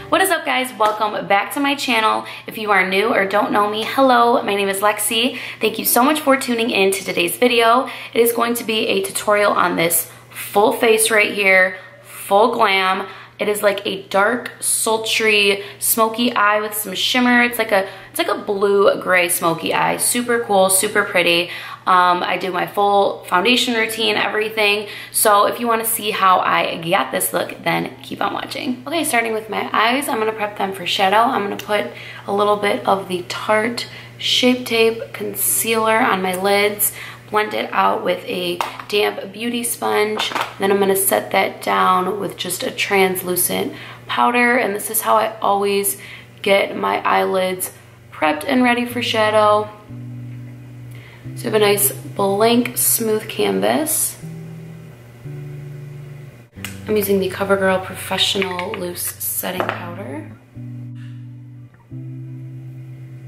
What is up, guys? Welcome back to my channel. If you are new or don't know me, hello, my name is Lexi. Thank you so much for tuning in to today's video. It is going to be a tutorial on this full face right here, full glam. It is like a dark, sultry, smoky eye with some shimmer. It's like a blue-gray smoky eye. Super cool, super pretty. I do my full foundation routine, everything. So if you want to see how I get this look, then keep on watching. Okay, starting with my eyes, I'm going to prep them for shadow. I'm going to put a little bit of the Tarte Shape Tape Concealer on my lids, blend it out with a damp beauty sponge. Then I'm going to set that down with just a translucent powder. And this is how I always get my eyelids prepped and ready for shadow. So I have a nice blank smooth canvas. I'm using the Covergirl Professional Loose Setting Powder.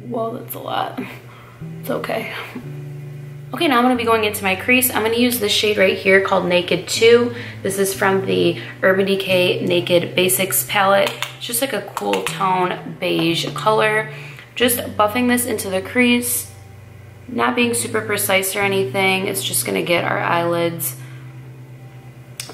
Whoa, that's a lot. It's okay. Okay, now I'm going to be going into my crease. I'm going to use this shade right here called Naked 2. This is from the Urban Decay Naked Basics palette. It's just like a cool tone beige color. Just buffing this into the crease. Not being super precise or anything. It's just going to get our eyelids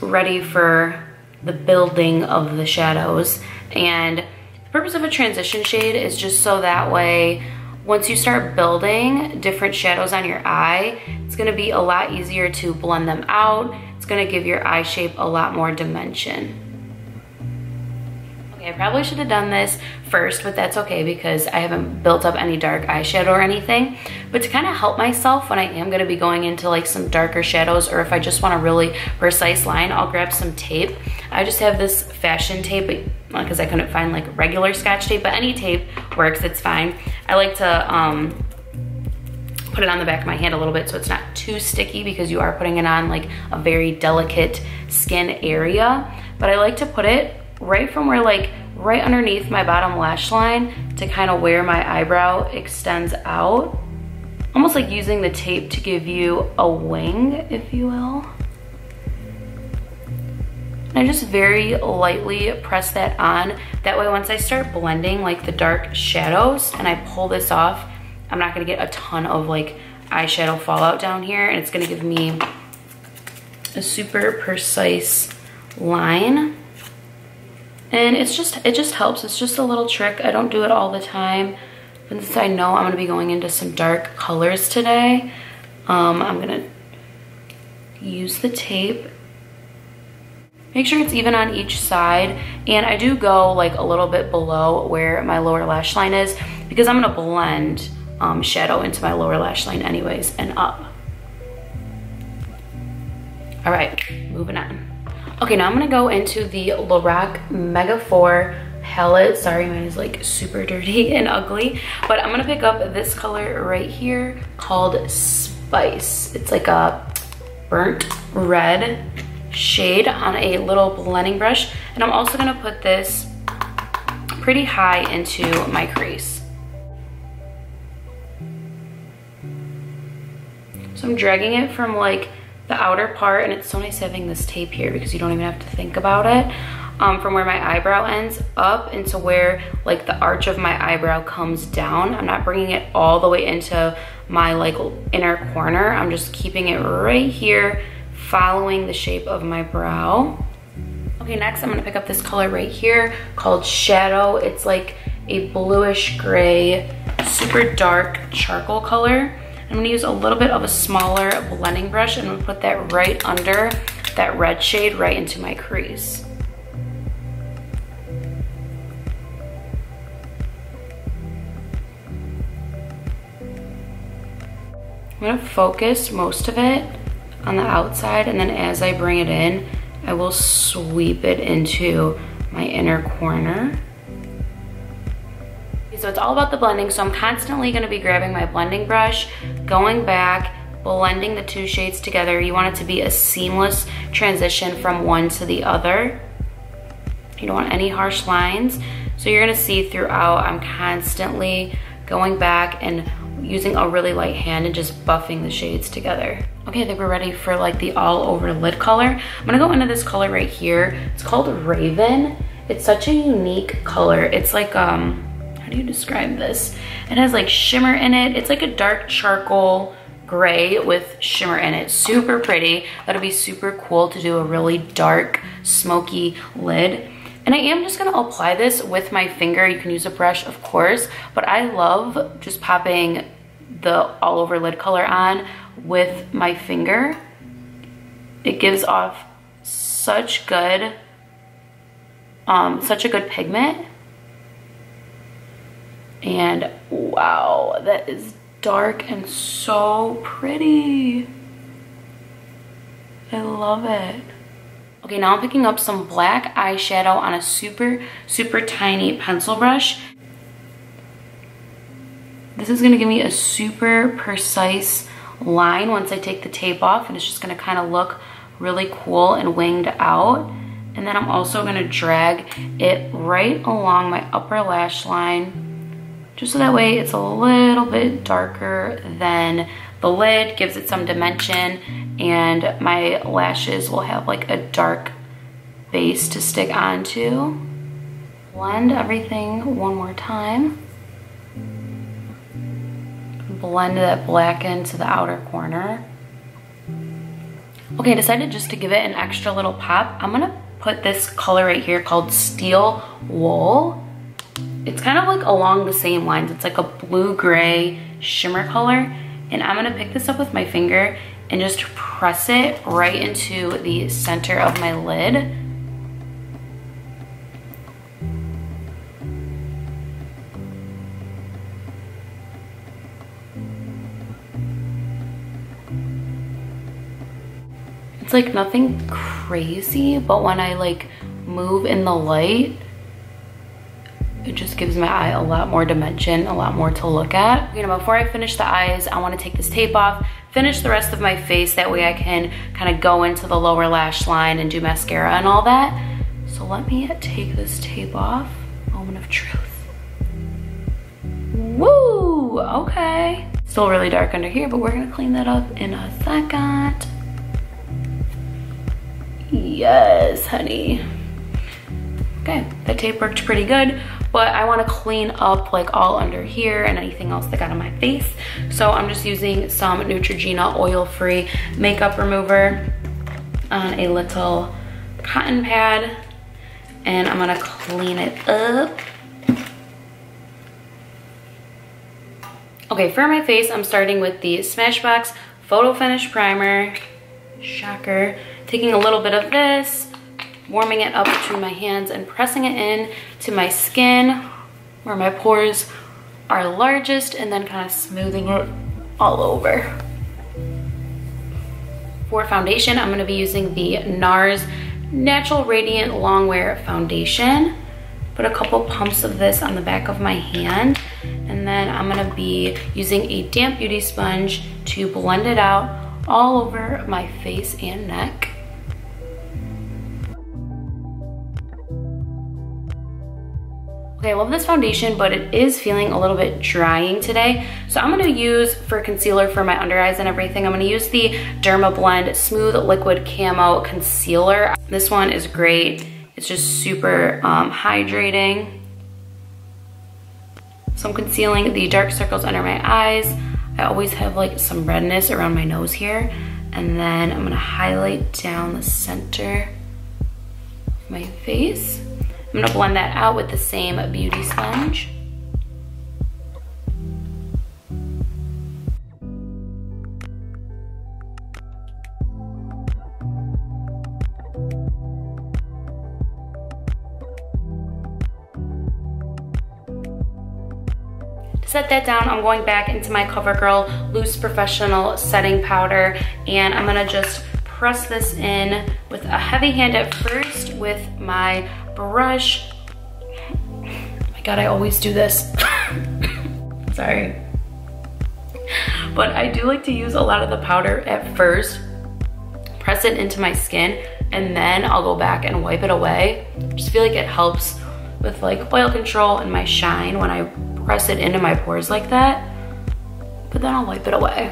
ready for the building of the shadows. And the purpose of a transition shade is just so that way once you start building different shadows on your eye, it's going to be a lot easier to blend them out. It's going to give your eye shape a lot more dimension. Okay, I probably should have done this first, but that's okay because I haven't built up any dark eyeshadow or anything. But to kind of help myself when I am going to be going into like some darker shadows, or if I just want a really precise line, I'll grab some tape. I just have this fashion tape because I couldn't find like regular Scotch tape, but any tape works, it's fine. I like to put it on the back of my hand a little bit so it's not too sticky because you are putting it on like a very delicate skin area. But I like to put it right from where, like right underneath my bottom lash line to kind of where my eyebrow extends out. Almost like using the tape to give you a wing, if you will. And I just very lightly press that on. That way once I start blending like the dark shadows and I pull this off, I'm not gonna get a ton of like eyeshadow fallout down here, and it's gonna give me a super precise line. And it just helps. It's just a little trick. I don't do it all the time. But since I know I'm gonna be going into some dark colors today, I'm gonna use the tape. Make sure it's even on each side. And I do go like a little bit below where my lower lash line is because I'm gonna blend shadow into my lower lash line anyways and up. All right, moving on. Okay, now I'm gonna go into the Lorac Mega 4 palette. Sorry, mine is like super dirty and ugly, but I'm gonna pick up this color right here called Spice. It's like a burnt red shade on a little blending brush, and I'm also gonna put this pretty high into my crease. So I'm dragging it from like the outer part, and it's so nice having this tape here because you don't even have to think about it. From where my eyebrow ends up into where like the arch of my eyebrow comes down. I'm not bringing it all the way into my like inner corner. I'm just keeping it right here, following the shape of my brow. Okay, next I'm gonna pick up this color right here called Shadow. It's like a bluish gray, super dark charcoal color. I'm gonna use a little bit of a smaller blending brush and I'm gonna put that right under that red shade right into my crease. I'm gonna focus most of it on the outside, and then as I bring it in, I will sweep it into my inner corner. So it's all about the blending, so I'm constantly gonna be grabbing my blending brush, going back, blending the two shades together. You want it to be a seamless transition from one to the other. You don't want any harsh lines. So you're gonna see throughout, I'm constantly going back and using a really light hand and just buffing the shades together. Okay, I think we're ready for like the all over lid color. I'm gonna go into this color right here. It's called Raven. It's such a unique color. It's like, how do you describe this? It has like shimmer in it. It's like a dark charcoal gray with shimmer in it. Super pretty. That'll be super cool to do a really dark, smoky lid. And I am just gonna apply this with my finger. You can use a brush, of course, but I love just popping the all over lid color on with my finger. It gives off such a good pigment. And wow, that is dark and so pretty. I love it. Okay, now I'm picking up some black eyeshadow on a super, super tiny pencil brush. This is gonna give me a super precise line once I take the tape off, and it's just gonna kind of look really cool and winged out. And then I'm also gonna drag it right along my upper lash line, just so that way it's a little bit darker than the lid, gives it some dimension, and my lashes will have like a dark base to stick onto. Blend everything one more time. Blend that black into the outer corner. Okay, I decided just to give it an extra little pop. I'm gonna put this color right here called Steel Wool. It's kind of like along the same lines. It's like a blue-gray shimmer color. And I'm gonna pick this up with my finger and just press it right into the center of my lid. It's like nothing crazy, but when I like move in the light, it just gives my eye a lot more dimension, a lot more to look at. You know, before I finish the eyes, I want to take this tape off, finish the rest of my face. That way I can kind of go into the lower lash line and do mascara and all that. So let me take this tape off. Moment of truth. Woo, okay. Still really dark under here, but we're gonna clean that up in a second. Yes, honey. Okay, that tape worked pretty good, but I want to clean up like all under here and anything else that got on my face. So I'm just using some Neutrogena oil-free makeup remover on a little cotton pad, and I'm gonna clean it up. Okay, for my face, I'm starting with the Smashbox Photo Finish Primer. Shocker. Taking a little bit of this, warming it up between my hands and pressing it in to my skin where my pores are largest, and then kind of smoothing it all over. For foundation, I'm going to be using the Nars Natural Radiant Longwear Foundation. Put a couple pumps of this on the back of my hand, and then I'm going to be using a damp beauty sponge to blend it out all over my face and neck. Okay, I love this foundation, but it is feeling a little bit drying today. So I'm gonna use, for concealer for my under eyes and everything, I'm gonna use the Dermablend Smooth Liquid Camo Concealer. This one is great. It's just super hydrating. So I'm concealing the dark circles under my eyes. I always have like some redness around my nose here. And then I'm gonna highlight down the center of my face. I'm gonna blend that out with the same beauty sponge. To set that down, I'm going back into my Covergirl Loose Professional Setting Powder, and I'm gonna just press this in with a heavy hand at first with my brush. Oh my God, I always do this. Sorry. But I do like to use a lot of the powder at first, press it into my skin, and then I'll go back and wipe it away. I just feel like it helps with like oil control and my shine when I press it into my pores like that, but then I'll wipe it away.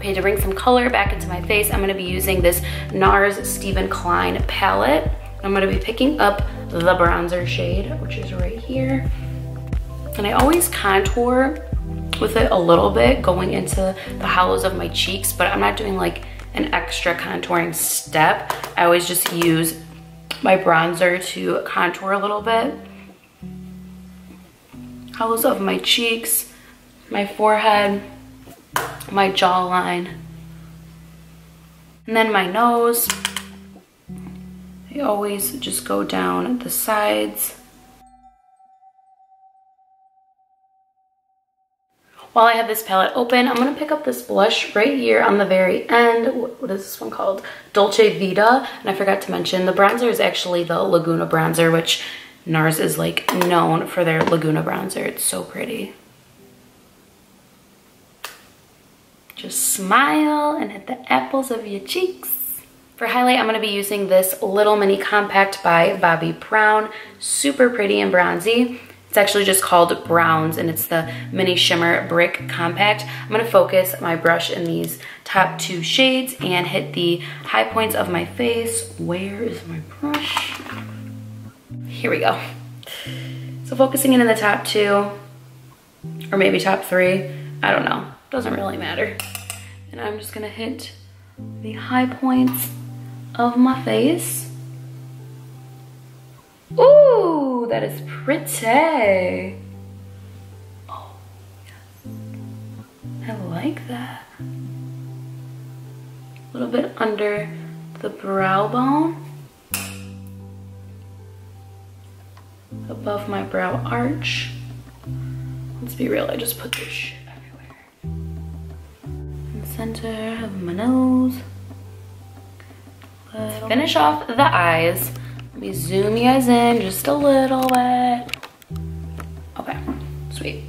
Okay, to bring some color back into my face, I'm gonna be using this Nars Stephen Klein palette. I'm gonna be picking up the bronzer shade, which is right here. And I always contour with it a little bit going into the hollows of my cheeks, but I'm not doing like an extra contouring step. I always just use my bronzer to contour a little bit. Hollows of my cheeks, my forehead, my jawline, and then my nose. I always just go down the sides. While I have this palette open, I'm gonna pick up this blush right here on the very end. What is this one called? Dolce Vita. And I forgot to mention, the bronzer is actually the Laguna bronzer, which Nars is like known for their Laguna bronzer. It's so pretty. Just smile and hit the apples of your cheeks. For highlight, I'm gonna be using this Little Mini Compact by Bobbi Brown. Super pretty and bronzy. It's actually just called Browns, and it's the Mini Shimmer Brick Compact. I'm gonna focus my brush in these top 2 shades and hit the high points of my face. Where is my brush? Here we go. So focusing in the top 2, or maybe top 3, I don't know. Doesn't really matter. And I'm just gonna hit the high points of my face. Ooh, that is pretty. Oh, yes. I like that. A little bit under the brow bone. Above my brow arch. Let's be real, I just put this shit everywhere. In the center of my nose. To finish off the eyes, let me zoom you guys in just a little bit. Okay, sweet.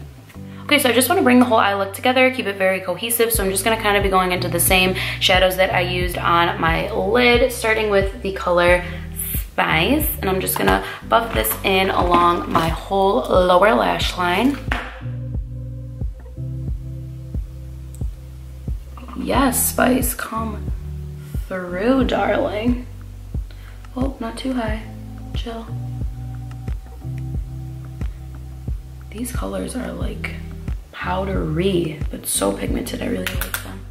Okay, so I just want to bring the whole eye look together, keep it very cohesive. So I'm just going to kind of be going into the same shadows that I used on my lid, starting with the color Spice. And I'm just going to buff this in along my whole lower lash line. Yes, Spice, come through, darling. Oh, not too high. Chill. These colors are like powdery, but so pigmented. I really like them.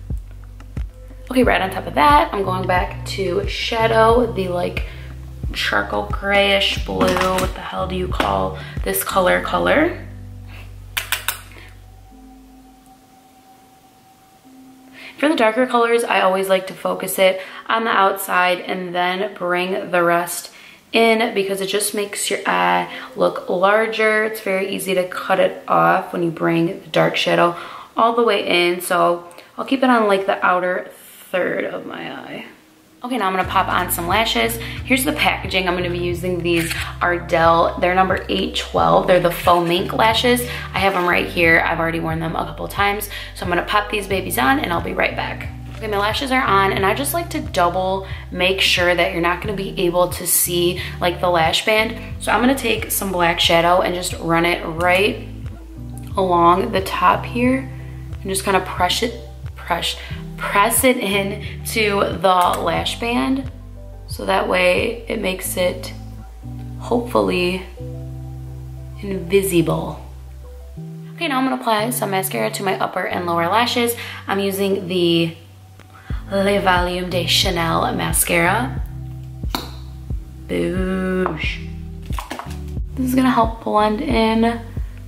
Okay, right on top of that, I'm going back to shadow the like charcoal grayish blue. What the hell do you call this color? For the darker colors, I always like to focus it on the outside and then bring the rest in because it just makes your eye look larger. It's very easy to cut it off when you bring the dark shadow all the way in. So I'll keep it on like the outer third of my eye. Okay, now I'm gonna pop on some lashes. Here's the packaging. I'm gonna be using these Ardell. They're number 812. They're the faux mink lashes. I have them right here. I've already worn them a couple times. So I'm gonna pop these babies on and I'll be right back. Okay, my lashes are on and I just like to double make sure that you're not gonna be able to see like the lash band. So I'm gonna take some black shadow and just run it right along the top here and just kind of press it in to the lash band so that way it makes it hopefully invisible. Okay, now I'm gonna apply some mascara to my upper and lower lashes. I'm using the Le Volume de Chanel mascara. Boosh. This is gonna help blend in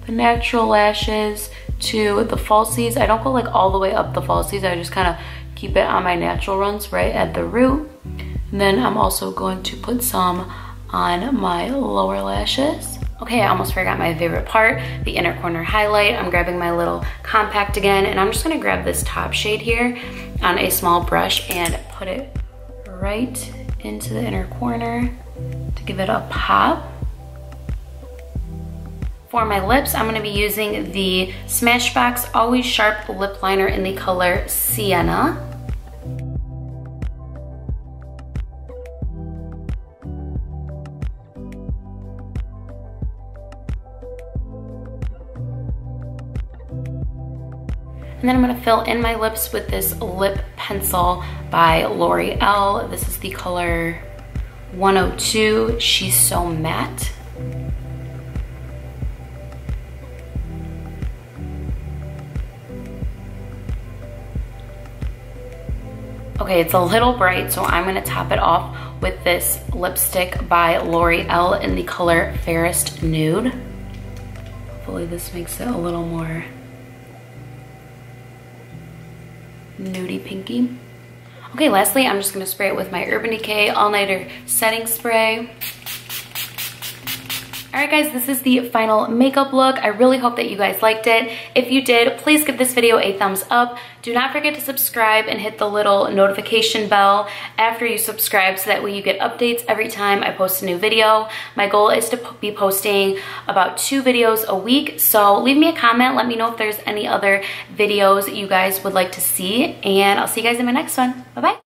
the natural lashes to the falsies. I don't go like all the way up the falsies. I just kind of keep it on my natural runs right at the root. And then I'm also going to put some on my lower lashes. Okay, I almost forgot my favorite part, the inner corner highlight. I'm grabbing my little compact again, and I'm just gonna grab this top shade here on a small brush and put it right into the inner corner to give it a pop. For my lips, I'm gonna be using the Smashbox Always Sharp Lip Liner in the color Sienna. And then I'm gonna fill in my lips with this lip pencil by L'Oreal. This is the color 102. She's so matte. Okay, it's a little bright, so I'm gonna top it off with this lipstick by L'Oreal in the color Fairest Nude. Hopefully this makes it a little more nudie pinky. Okay, lastly, I'm just gonna spray it with my Urban Decay All Nighter Setting Spray. All right, guys, this is the final makeup look. I really hope that you guys liked it. If you did, please give this video a thumbs up. Do not forget to subscribe and hit the little notification bell after you subscribe so that way you get updates every time I post a new video. My goal is to be posting about 2 videos a week, so leave me a comment. Let me know if there's any other videos you guys would like to see, and I'll see you guys in my next one. Bye-bye.